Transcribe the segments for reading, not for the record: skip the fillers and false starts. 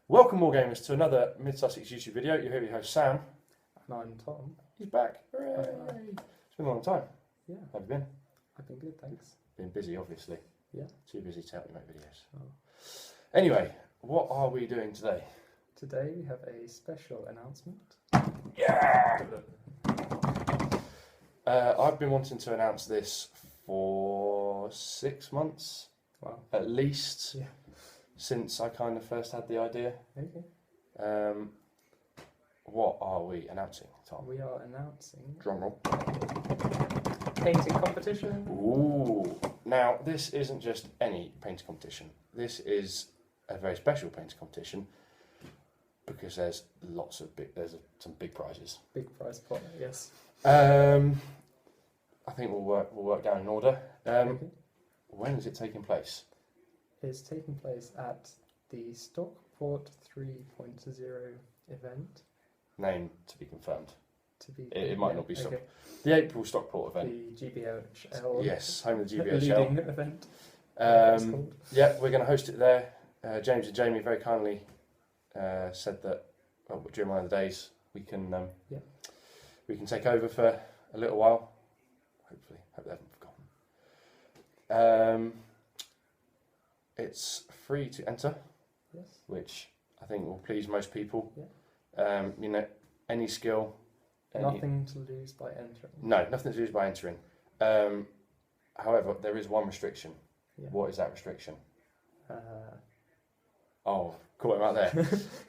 Welcome, Wargamers, to another Mid-Sussex YouTube video. You're here with your host, Sam. And I'm Tom. He's back. Hooray! It's been a long time. Yeah. How have you been? I've been good, thanks. Been busy, obviously. Yeah. Too busy to help you make videos. Oh. Anyway, what are we doing today? Today we have a special announcement. Yeah! I've been wanting to announce this for 6 months, Wow. at least, Yeah. since I kind of first had the idea. Okay. What are we announcing, Tom? We are announcing Drum roll. painting competition. Ooh. Now, this isn't just any painting competition. This is a very special painting competition because there's some big prizes. Big prize pot, yes. I think we'll work down in order. Okay. When is it taking place? It's taking place at the Stockport 3.0 event. Name to be confirmed. To be It might not be okay. Stockport. The April Stockport event. The GBHL. Yes, home of the leading GBHL. event. It's Um, called. yeah, we're going to host it there. James and Jamie very kindly said that during one of the days we can take over for a little while. Hopefully, hope they haven't forgotten. It's free to enter, Yes. which I think will please most people. Yeah. Any skill. Nothing to lose by entering. No, nothing to lose by entering. However, there is one restriction. Yeah. What is that restriction? Uh, Caught him out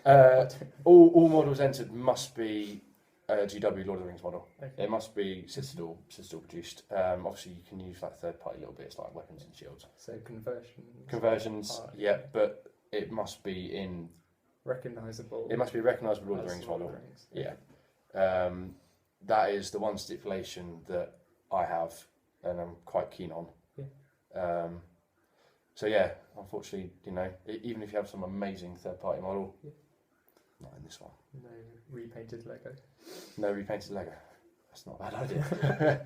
there. All models entered must be a GW Lord of the Rings model. okay. It must be Citadel produced. Obviously, you can use like third-party little bits like weapons and shields. So conversions. Yeah, but it must be in. Recognisable. It must be a recognisable Lord of the as Rings Lord of model. the Rings. Yeah. That is the one stipulation that I have, and I'm quite keen on. Yeah. So yeah, unfortunately, even if you have some amazing third-party model, Yeah. not in this one. No repainted Lego. No repainted Lego. That's not a bad idea.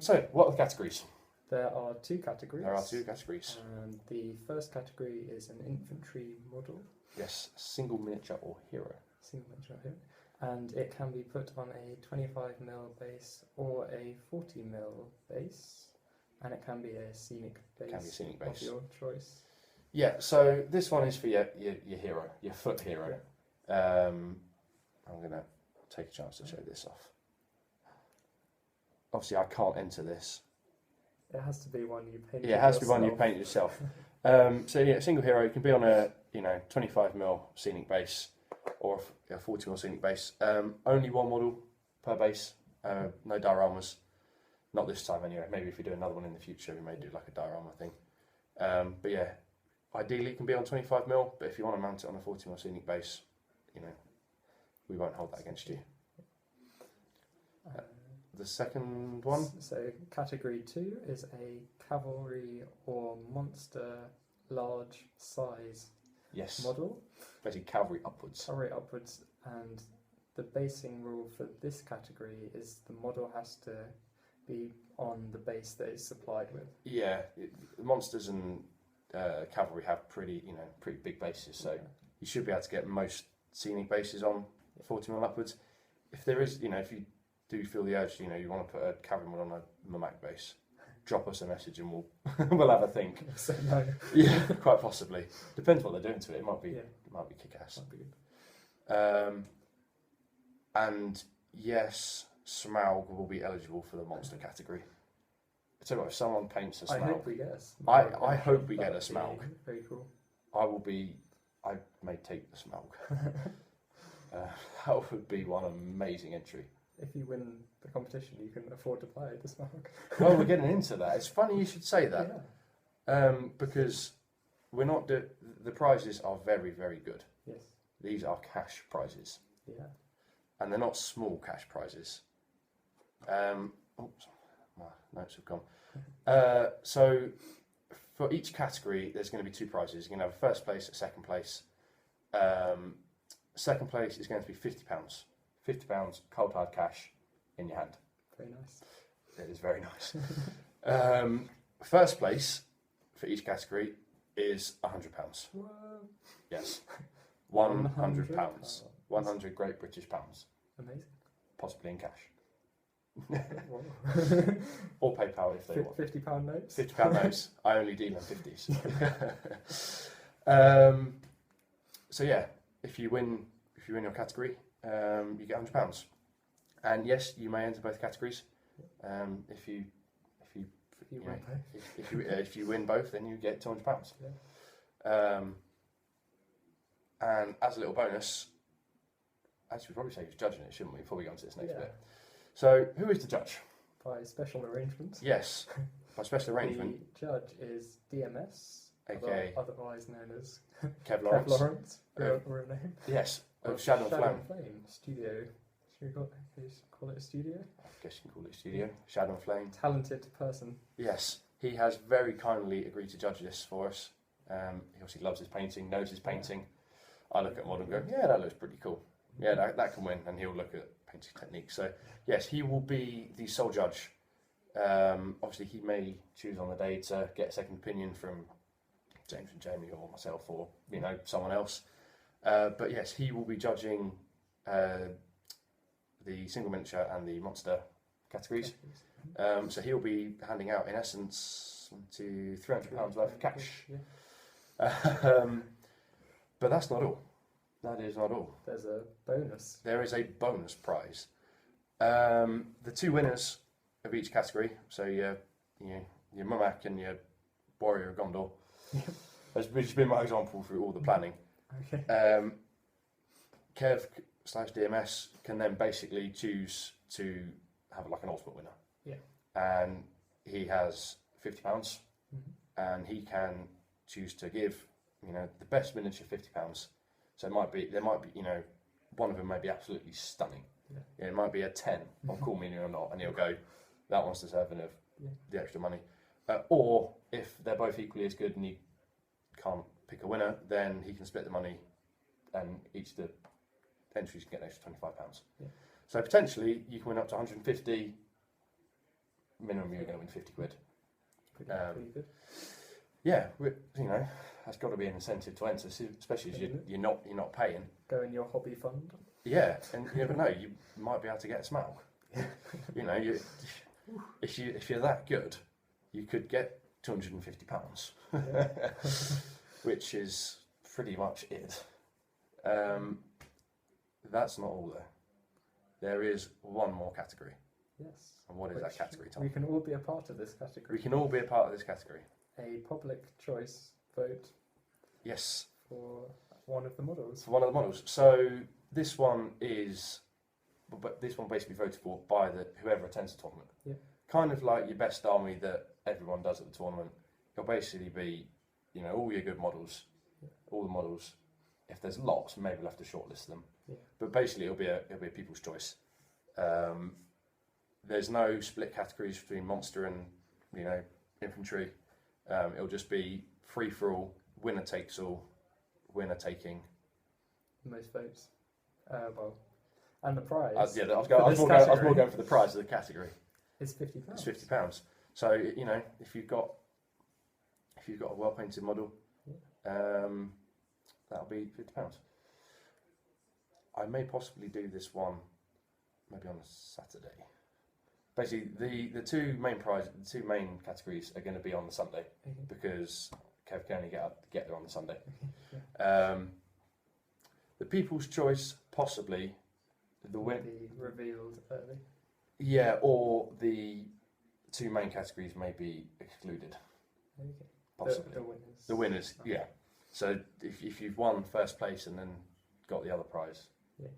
So, what are the categories? There are two categories. There are two categories. And the first category is an infantry model, Yes, single miniature or hero. single mention here, and it can be put on a 25mm base or a 40mm base, and it can be a scenic base. Can be a scenic base. Of your choice. Yeah, so this one is for your hero, your foot hero. I'm going to take a chance to show this off. Obviously, I can't enter this. It has to be one you paint. Yeah, it has to be one you paint yourself. So yeah, single hero, you can be on a 25mm scenic base or a 40mm scenic base. Only one model per base. No dioramas. Not this time anyway. Maybe if we do another one in the future, we may do like a diorama thing. But yeah, ideally it can be on 25mm. But if you want to mount it on a 40mm scenic base, we won't hold that against you. The second one. So category 2 is a cavalry or monster large size Yes. model. Basically cavalry upwards. Cavalry upwards, and the basing rule for this category is the model has to be on the base that it's supplied with. Yeah, the monsters and cavalry have pretty big bases, so you should be able to get most scenic bases on 40mm upwards. If there is, if you do feel the urge, you want to put a cavalry model on a Mswg base, drop us a message and we'll have a think. So no. Yeah, quite possibly. Depends what they're doing to it. It might be kick-ass. That'd be good. And yes, Smaug will be eligible for the monster category. I tell you what, if someone paints a Smaug, I hope we get a Smaug. I hope we get a That'd be Smaug. Very cool. I may take the Smaug. That would be one amazing entry. If you win the competition, you can afford to buy the Smaug. Well, we're getting into that. It's funny you should say that. Yeah. Because we're not the prizes are very, very good. Yes. These are cash prizes, Yeah. and they're not small cash prizes. Oops, my notes have gone. So for each category, there's going to be two prizes. You're going to have a first place, a second place. Second place is going to be £50. £50 cold hard cash in your hand. Very nice. It is very nice. First place for each category is £100. Whoa. Yes. £100. 100 Great British pounds, Amazing. possibly in cash. Wow. Or PayPal if they want. £50 notes? £50 notes. I only deal in 50s. So yeah, if you win your category, you get £100. And yes, you may enter both categories. If you win both, then you get £200. Yeah. And as a little bonus, actually, we'd probably say who's judging it, shouldn't we, before we go on to this next bit? So, who is the judge? By special arrangement. Yes, by special arrangement. The judge is DMS, Okay. otherwise known as Kev Kev Lawrence. Lawrence, real name. Yes, of Shadow and Flame. Studio. Should we call it a studio? I guess you can call it a studio. Shadow and Flame. Talented person. Yes, he has very kindly agreed to judge this for us. He obviously loves his painting, knows his painting. I look at model and go, yeah, that looks pretty cool. Yeah, that can win. And he'll look at painting techniques. So, yes, he will be the sole judge. Obviously, he may choose on the day to get a second opinion from James and Jamie or myself or, someone else. But yes, he will be judging the single miniature and the monster categories. So he'll be handing out, in essence, to £300 worth of cash. But that's not all. That is not all. There's a bonus. There is a bonus prize. The two winners of each category, so your Mumak and your Warrior of Gondor, has been my example through all the planning. Okay. Kev/DMS can then basically choose to have like an ultimate winner. Yeah. And he has £50, and he can choose to give, the best miniature £50. So there might be, one of them may be absolutely stunning. Yeah. It might be a 10 on Cool Meaning or not, and he'll go, that one's deserving of the extra money. Or if they're both equally as good and he can't pick a winner, then he can split the money, and each of the entries can get an extra £25. Yeah. So potentially you can win up to 150. Minimum you're going to win 50 quid. Pretty good. Yeah, that's got to be an incentive to enter, especially as you're not paying. Go in your hobby fund. Yeah, and you never know, you might be able to get a smell. If you're that good, you could get £250, which is pretty much it. That's not all though. There is one more category. Yes. And what is that category, Tom? We can all be a part of this category. We can all be a part of this category. A public choice vote. Yes. For one of the models. For one of the models. So this one basically voted for by whoever attends the tournament. Yeah. Kind of like your best army that everyone does at the tournament. It'll basically be, all your good models, all the models. If there's lots, maybe we'll have to shortlist them. Yeah. But basically, it'll be a people's choice. There's no split categories between monster and infantry. It'll just be free for all, winner takes all, winner taking. Most votes. And the prize. I was more going for the prize of the category. It's £50. It's £50. So if you've got a well painted model, that'll be £50. I may possibly do this one maybe on a Saturday. Basically, the two main categories are going to be on the Sunday because Kev can only get there on the Sunday. The People's Choice possibly the win be revealed early. Yeah, or the two main categories may be excluded. Okay. Possibly The winners. The winners, yeah. So if you've won first place and then got the other prize. Yeah.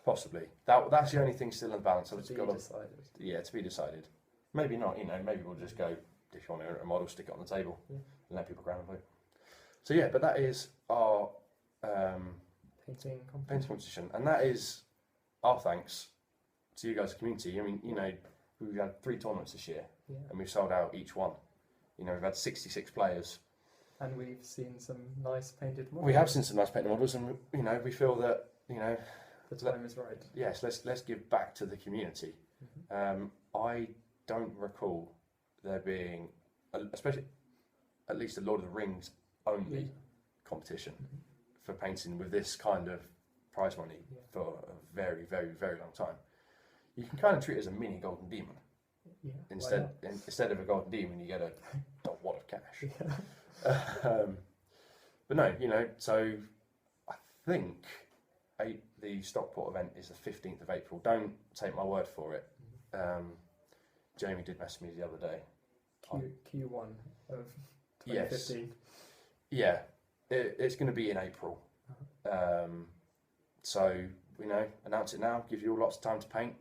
Possibly. That's the only thing still in the balance. So to it's be got decided. to be decided. Maybe not. Maybe we'll just go. If you want to enter a model, stick it on the table and let people grab and vote. So yeah, but that is our painting competition, and that is our thanks to you guys, the community. I mean, we've had 3 tournaments this year, and we've sold out each one. We've had 66 players. And we've seen some nice painted models. We have seen some nice painted models, and we feel that the time is right. Yes, let's give back to the community. I don't recall there being, especially at least a Lord of the Rings only competition for painting with this kind of prize money for a very, very, very long time, you can kind of treat it as a mini golden demon. Yeah. Instead of a golden demon, you get a wad of cash. But no, you know, so I think the Stockport event is the 15th of April. Don't take my word for it. Jamie did message me the other day. Q1 of 2015. Yes. Yeah, it's going to be in April. So, you know, announce it now, give you all lots of time to paint.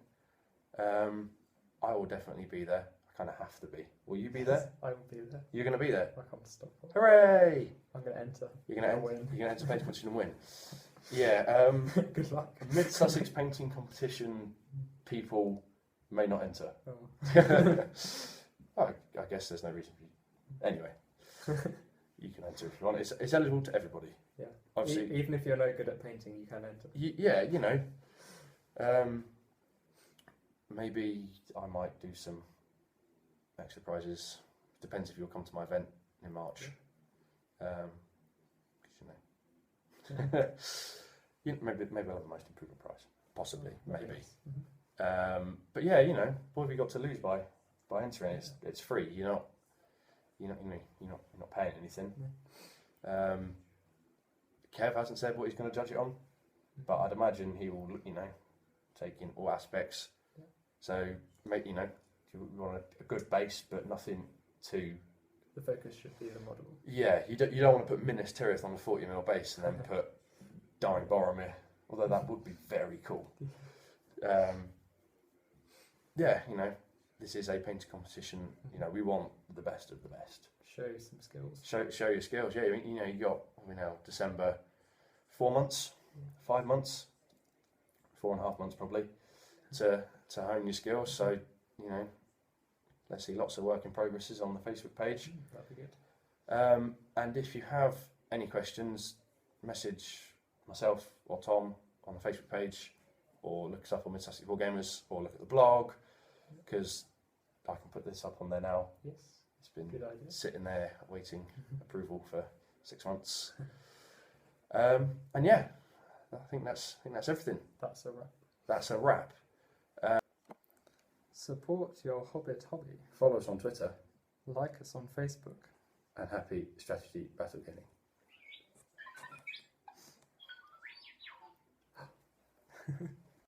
I will definitely be there. I kind of have to be. Will you be there? I will be there. You're going to be there? I come to Stockport. Hooray! I'm going to enter. You're going to win. You're going to enter painting competition and win. Yeah. Good luck. Mid Sussex painting competition people may not enter. Oh. I guess there's no reason for you. Anyway, you can enter if you want. It's eligible to everybody. Yeah. Obviously, even if you're no good at painting, you can enter. Yeah, you know. Maybe I might do some extra prizes. Depends if you'll come to my event in March. You know, maybe I'll have the most improvement prize. Possibly, maybe. But yeah, you know, what have you got to lose by entering? It's free. You're not paying anything. Kev hasn't said what he's going to judge it on, but I'd imagine he will, you know, take in all aspects. So, you know, you want a good base, but nothing too. The focus should be the model. Yeah, you don't want to put Minas Tirith on a 40mm base and then put Dying Boromir, although that would be very cool. Yeah, you know, this is a painting competition. You know, we want the best of the best. Show some skills. Show your skills. Yeah, you know, you got December, 4 months, 5 months, 4.5 months probably, to hone your skills. So, you know, let's see lots of work in progresses on the Facebook page. That'd be good. And if you have any questions, message myself or Tom on the Facebook page, or look us up on Mid Sussex Board Gamers, or look at the blog, because I can put this up on there now. Yes. It's been good idea. Sitting there waiting approval for 6 months. And yeah, I think that's everything. That's a wrap. That's a wrap. Support your Hobbit hobby. Follow us on Twitter. Like us on Facebook. And happy strategy battle gaming.